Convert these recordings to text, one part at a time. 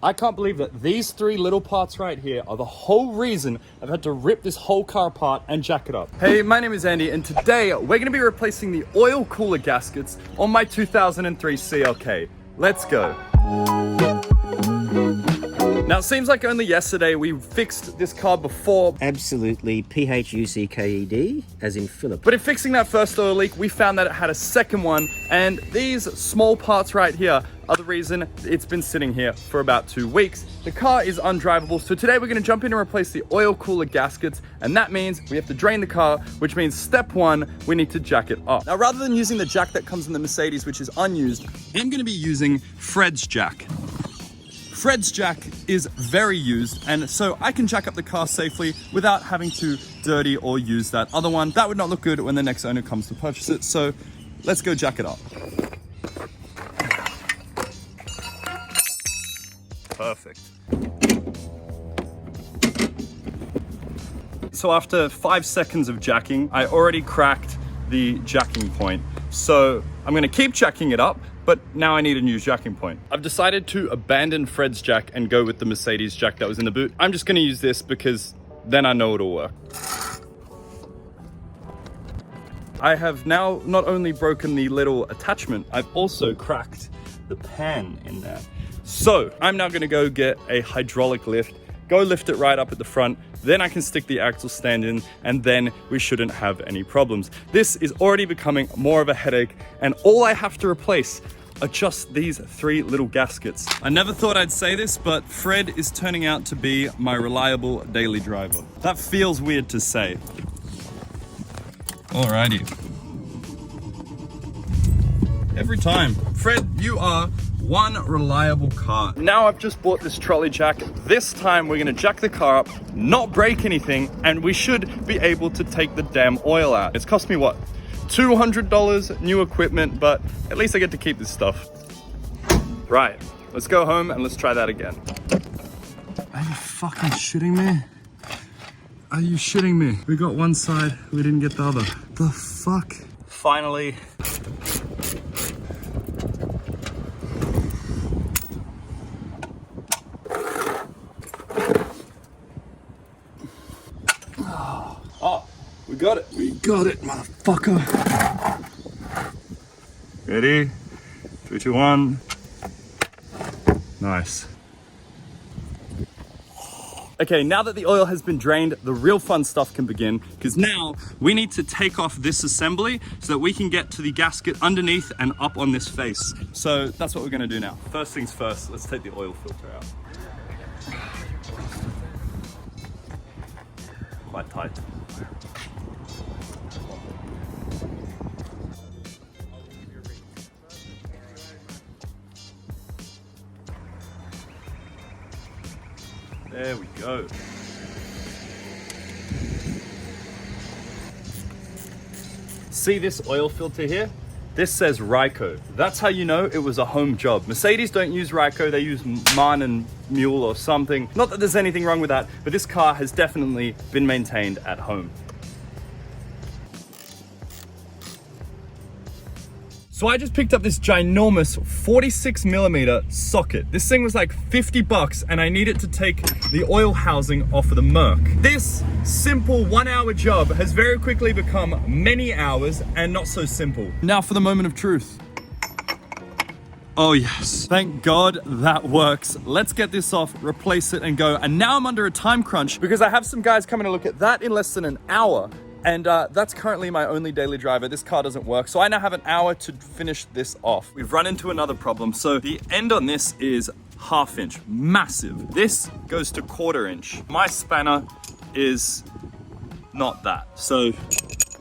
I can't believe that these three little parts right here are the whole reason I've had to rip this whole car apart and jack it up. Hey, my name is Andy, and today we're going to be replacing the oil cooler gaskets on my 2003 CLK. Let's go. Now, it seems like only yesterday we fixed this car before. Absolutely, P-H-U-C-K-E-D, as in Philip. But in fixing that first oil leak, we found that it had a second one, and these small parts right here are the reason it's been sitting here for about 2 weeks. The car is undrivable, so today we're gonna jump in and replace the oil cooler gaskets, and that means we have to drain the car, which means step one, we need to jack it up. Now, rather than using the jack that comes in the Mercedes, which is unused, I'm gonna be using Fred's jack. Fred's jack is very used, and so I can jack up the car safely without having to dirty or use that other one. That would not look good when the next owner comes to purchase it, so let's go jack it up. Perfect. So after 5 seconds of jacking, I already cracked the jacking point. So I'm gonna keep jacking it up, but now I need a new jacking point. I've decided to abandon Fred's jack and go with the Mercedes jack that was in the boot. I'm just gonna use this because then I know it'll work. I have now not only broken the little attachment, I've also cracked the pan in there. So I'm now gonna go get a hydraulic lift, go lift it right up at the front, then I can stick the axle stand in, and then we shouldn't have any problems. This is already becoming more of a headache, and all I have to replace are just these 3 little gaskets. I never thought I'd say this, but Fred is turning out to be my reliable daily driver. That feels weird to say. Alrighty. Every time. Fred, you are one reliable car. Now I've just bought this trolley jack. This time we're gonna jack the car up, not break anything, and we should be able to take the damn oil out. It's cost me what? $200 new equipment, but at least I get to keep this stuff. Right, let's go home and let's try that again. Are you fucking shitting me? Are you shitting me? We got one side, we didn't get the other. The fuck? Finally. Oh, we got it. We got it, motherfucker. Ready? 3, 2, 1. Nice. Okay, now that the oil has been drained, the real fun stuff can begin, because now we need to take off this assembly so that we can get to the gasket underneath and up on this face. So that's what we're gonna do now. First things first, let's take the oil filter out. Quite tight. There we go. See this oil filter here? This says Ryco. That's how you know it was a home job. Mercedes don't use Ryco, they use MAN and Mule or something. Not that there's anything wrong with that, but this car has definitely been maintained at home. So I just picked up this ginormous 46mm socket. This thing was like 50 bucks, and I needed to take the oil housing off of the Merc. This simple 1-hour job has very quickly become many hours and not so simple. Now for the moment of truth. Oh yes, thank God that works. Let's get this off, replace it and go. And now I'm under a time crunch because I have some guys coming to look at that in less than an hour. And that's currently my only daily driver. This car doesn't work, so I now have an hour to finish this off. We've run into another problem. So the end on this is 1/2 inch, massive. This goes to 1/4 inch. My spanner is not that. So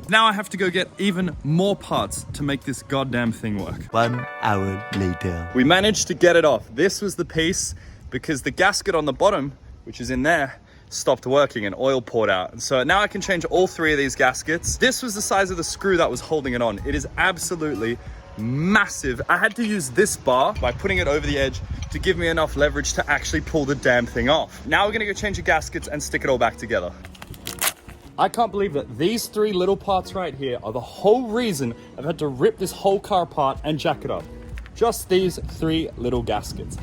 now I have to go get even more parts to make this goddamn thing work. 1 hour later. We managed to get it off. This was the piece because the gasket on the bottom, which is in there, stopped working and oil poured out. And so now I can change all 3 of these gaskets. This was the size of the screw that was holding it on. It is absolutely massive. I had to use this bar by putting it over the edge to give me enough leverage to actually pull the damn thing off. Now we're gonna go change the gaskets and stick it all back together. I can't believe that these 3 little parts right here are the whole reason I've had to rip this whole car apart and jack it up. Just these 3 little gaskets.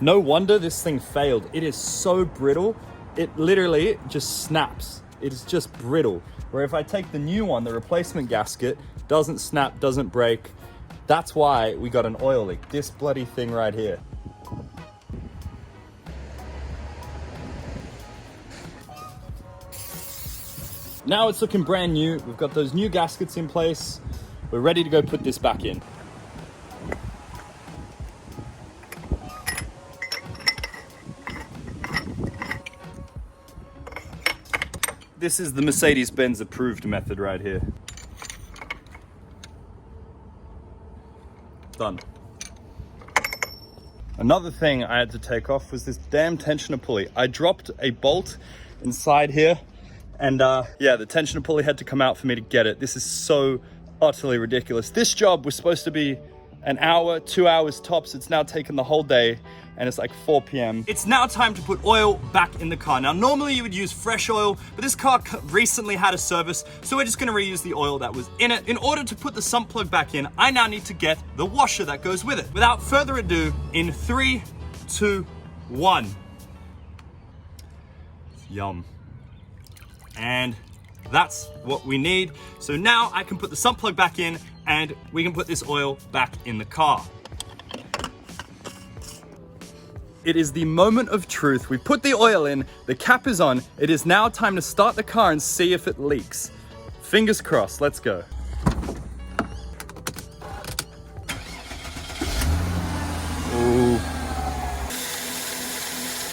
No wonder this thing failed. It is so brittle. It literally just snaps. It is just brittle. Where if I take the new one, the replacement gasket, doesn't snap, doesn't break. That's why we got an oil leak. This bloody thing right here. Now it's looking brand new. We've got those new gaskets in place. We're ready to go put this back in. This is the Mercedes Benz approved method right here. Done. Another thing I had to take off was this damn tensioner pulley. I dropped a bolt inside here and yeah, the tensioner pulley had to come out for me to get it. This is so utterly ridiculous. This job was supposed to be an hour, 2 hours tops. It's now taken the whole day and it's like 4 p.m. It's now time to put oil back in the car. Now, normally you would use fresh oil, but this car recently had a service, so we're just gonna reuse the oil that was in it. In order to put the sump plug back in, I now need to get the washer that goes with it. Without further ado, in 3, 2, 1. Yum. And that's what we need. So now I can put the sump plug back in and we can put this oil back in the car. It is the moment of truth. We put the oil in, the cap is on. It is now time to start the car and see if it leaks. Fingers crossed, let's go. Ooh.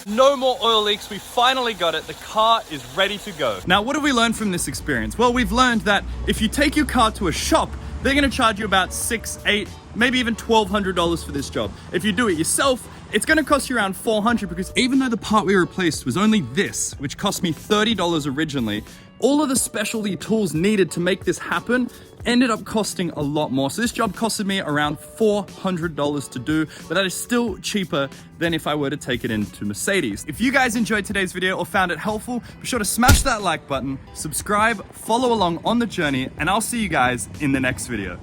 No more oil leaks, we finally got it. The car is ready to go. Now, what have we learned from this experience? Well, we've learned that if you take your car to a shop, they're gonna charge you about $600, $800, maybe even $1,200 for this job. If you do it yourself, it's gonna cost you around $400 because even though the part we replaced was only this, which cost me $30 originally, all of the specialty tools needed to make this happen ended up costing a lot more. So this job costed me around $400 to do, but that is still cheaper than if I were to take it into Mercedes. If you guys enjoyed today's video or found it helpful, be sure to smash that like button, subscribe, follow along on the journey, and I'll see you guys in the next video.